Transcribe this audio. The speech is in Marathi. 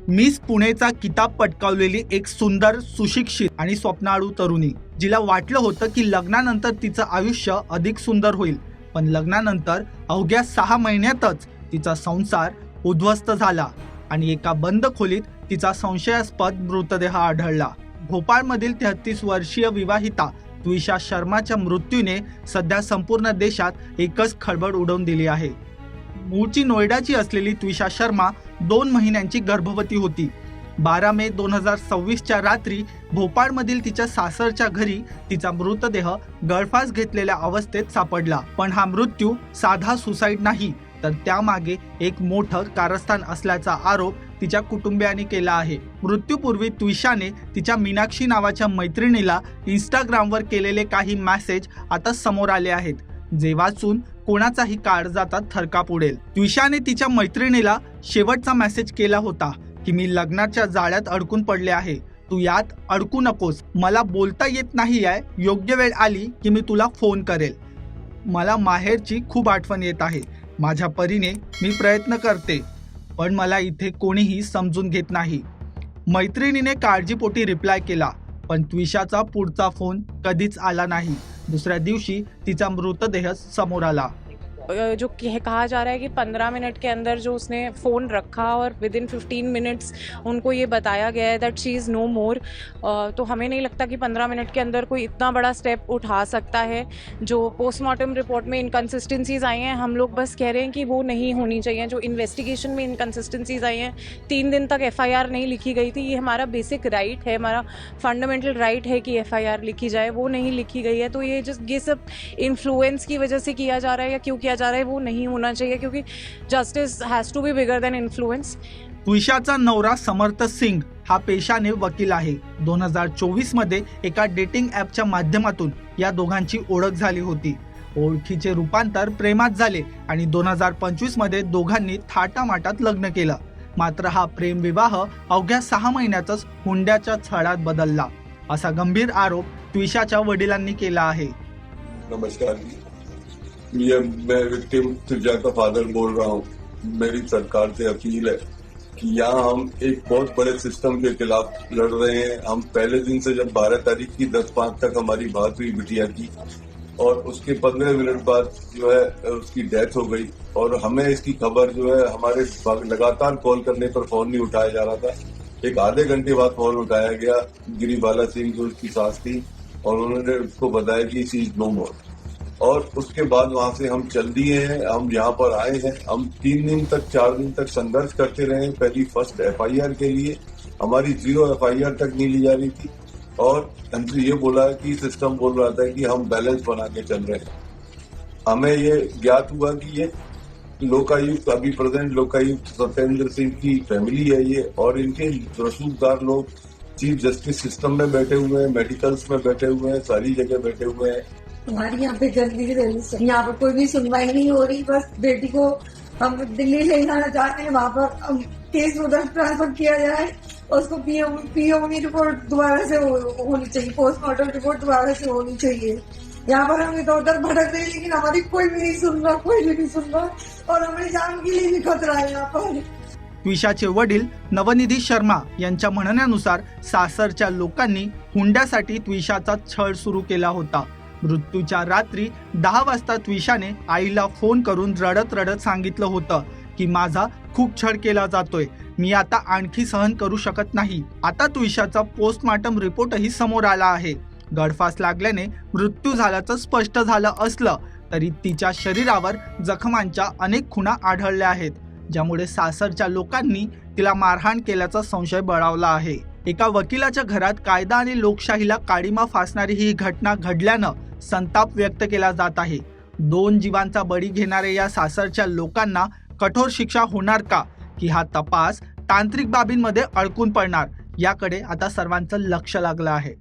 मिस पुणेचा किताब पटकावलेली एक सुंदर, सुशिक्षित आणि स्वप्नाळू तरुणी, जिला वाटलं होतं की लग्नानंतर तिचं आयुष्य अधिक सुंदर होईल, पण लग्नानंतर अवघ्या 6 महिन्यातच तिचा संसार उद्ध्वस्त झाला आणि एका बंद खोलीत तिचा संशयास्पद मृतदेह आढळला। भोपाळमधील 33 वर्षीय विवाहिता त्विषा शर्माच्या मृत्यूने सध्या संपूर्ण देशात एकच खळबळ उडवून दिली आहे। मूळची नोएडाची असलेली त्विषा शर्मा 2 महिन्यांची गर्भवती होती। 12 मे 2026च्या रात्री भोपाळमधील तिच्या सासरच्या घरी तिचा मृतदेह गळफास घेतलेल्या अवस्थेत सापडला। पण हा मृत्यू साधा सुसाईड नाही, तर त्यामागे एक मोठं कारस्थान असल्याचा आरोप तिच्या कुटुंबियांनी केला आहे। मृत्यूपूर्वी त्विषाने तिच्या मीनाक्षी नावाच्या मैत्रिणीला इंस्टाग्रामवर केलेले काही मेसेज आता समोर आले आहेत, जे वाचून कोणाचाही काळजाचा थरकाप उडेल। त्विषाने तिच्या मैत्रिणीला शेवटचा मेसेज केला होता की मी लग्नाच्या जाळ्यात अडकून पडले आहे, तू यात अडकू नकोस, मला बोलता येत नाही आहे, योग्य वेळ आली की मी तुला फोन करेल, मला माहेरची खूप आठवण येत आहे, माझ्या परीने मी प्रयत्न करते, पण मला इथे कोणीही समजून घेत नाही। मैत्रिणीने काळजीपोटी रिप्लाय केला, पण त्विषाचा पुढचा फोन कधीच आला नाही। दुसऱ्या दिवशी तिचा मृतदेह समोर आला। जो कहा जा रहा है कि 15 मिनट के अंदर जो उसने फ़ोन रखा और विद इन 15 मिनट्स उनको ये बताया गया है दैट शी इज़ नो मोर, तो हमें नहीं लगता कि 15 मिनट के अंदर कोई इतना बड़ा स्टेप उठा सकता है। जो पोस्टमार्टम रिपोर्ट में इनकन्सिस्टेंसीज आई हैं, हम लोग बस कह रहे हैं कि वो नहीं होनी चाहिए। जो इन्वेस्टिगेशन में इनकन्सिस्टेंसीज आई हैं, 3 दिन तक FIR नहीं लिखी गई थी, ये हमारा बेसिक राइट है, हमारा फंडामेंटल राइट है कि FIR लिखी जाए, वो नहीं लिखी गई है। तो ये सब इन्फ्लुएंस की वजह से किया जा रहा है या क्यों किया जा रहा है, वो नहीं होना चाहिए, क्योंकि justice has to be bigger than influence. त्विषाचा नवरा समर्थ सिंग हा पेशाने वकील आहे। 2024 मध्ये एका डेटिंग ॲपच्या माध्यमातून या दोघांची ओळख झाली होती। ओळखीचे रूपांतर प्रेमात झाले आणि 2025 मध्ये दोघांनी थाटामाटात लग्न केलं। मात्र हा प्रेम विवाह अवघ्या 6 महिन्यातच हुंड्याच्या छळात बदलला, असा गंभीर आरोप त्विषाच्या वडिलांनी केला आहे। नमस्कार जी, मैं विक्टिम त्विषा का फादर बोल रहा हूँ। मेरी सरकार से अपील है कि यहाँ हम एक बहुत बड़े सिस्टम के खिलाफ लड़ रहे हैं। हम पहले दिन से जब 12 तारीख की 10:05 तक हमारी बात हुई बिटिया की, और उसके 15 मिनट बाद जो है उसकी डेथ हो गई, और हमें इसकी खबर जो है हमारे लगातार कॉल करने पर फोन नहीं उठाया जा रहा था। एक आधे घंटे बाद फोन उठाया गया, गिरिबाला सिंह जो उसकी सास थी, और उन्होंने उसको बताया कि शी इज नो मोर। और उसके बाद वहां से हम चल दिए हैं, हम यहाँ पर आए हैं। हम 3 दिन तक 4 दिन तक संघर्ष करते रहे। पहली फर्स्ट FIR के लिए हमारी 0 FIR तक नहीं ली जा रही थी, और हमसे ये बोला कि सिस्टम बोल रहा था कि हम बैलेंस बना के चल रहे हैं। हमें ये ज्ञात हुआ कि ये लोकायुक्त, अभी प्रेजेंट लोकायुक्त सत्येंद्र सिंह की फैमिली है ये, और इनके रसूखदार लोग चीफ जस्टिस सिस्टम में बैठे हुए हैं, मेडिकल्स में बैठे हुए हैं, सारी जगह बैठे हुए हैं। हमारी यहाँ पे जल्दी से जल्दी यहाँ पर कोई भी सुनवाई नहीं हो रही। बस बेटी को हम दिल्ली ले जाना चाहते हैं, वहाँ पर केस उधर ट्रांसफर किया जाए, उसको POV रिपोर्ट दोबारा से होनी चाहिए, पोस्टमार्टम रिपोर्ट दोबारा से होनी चाहिए। यहाँ पर हम इधर उधर भटक रहे हैं, लेकिन हमारी कोई भी नहीं सुन रहा, कोई भी नहीं सुन रहा, और हमारी जान के लिए भी खतरा है यहाँ पर। त्विषाचे वडील नवनिधी शर्मा यांच्या म्हणण्यानुसार सासरच्या लोकांनी हुंड्यासाठी त्विषाचा छळ सुरू केला होता। मृत्यूच्या रात्री 10 वाजता त्विषाने आईला फोन करून रडत रडत सांगितलं होतं की माझा खूप छळ केला जातोय, मी आता आणखी सहन करू शकत नाही। आता त्विषाचा पोस्टमार्टम रिपोर्टही समोर आला आहे। गळफास लागल्याने मृत्यू झाल्याचं स्पष्ट झालं असलं तरी तिच्या शरीरावर जखमांच्या अनेक खुणा आढळल्या आहेत, ज्यामुळे सासरच्या लोकांनी तिला मारहाण केल्याचा संशय बळावला आहे। एका वकिलाच्या घरात कायदा आणि लोकशाहीला काळीमा फासणारी ही घटना घडल्यानं संताप व्यक्त केला जात आहे। 2 जीवांचा बळी घेणाऱ्या या सासरच्या लोकांना कठोर शिक्षा होणार का, की हा तपास तांत्रिक बाबींमध्ये अडकून पडणार, याकडे आता सर्वांचं लक्ष लागलं आहे।